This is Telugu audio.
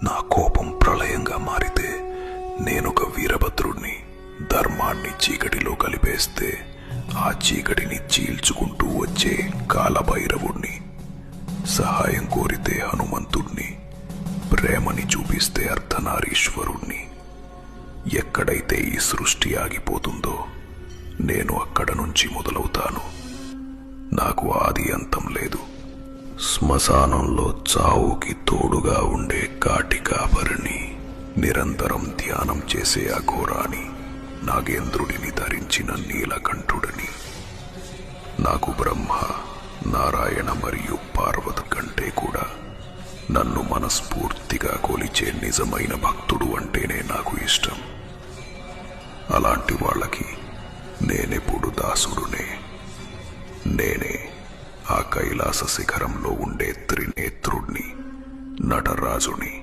నా కోపం ప్రళయంగా మారితే నేనొక వీరభద్రుణ్ణి. ధర్మాన్ని చీకటిలో కలిపేస్తే ఆ చీకటిని చీల్చుకుంటూ వచ్చే కాలభైరవుణ్ణి. సహాయం కోరితే హనుమంతుణ్ణి, ప్రేమని చూపిస్తే అర్ధనారీశ్వరుణ్ణి. ఎక్కడైతే ఈ సృష్టి ఆగిపోతుందో నేను అక్కడ నుంచి మొదలవుతాను. నాకు ఆది అంతం లేదు. శ్మశానంలో చావుకి తోడుగా ఉండే కాటి కాపరిని, నిరంతరం ధ్యానం చేసే అఘోరాని, నాగేంద్రుడిని ధరించిన నీలకంఠుడని. నాకు బ్రహ్మ, నారాయణ మరియు పార్వతి కంటే కూడా నన్ను మనస్ఫూర్తిగా కొలిచే నిజమైన భక్తుడు అంటేనే నాకు ఇష్టం. అలాంటి వాళ్ళకి నేనెప్పుడు దాసుడునే. నేనే ఆ కైలాస శిఖరంలో ఉండే త్రినేత్రుణ్ణి, నటరాజుని.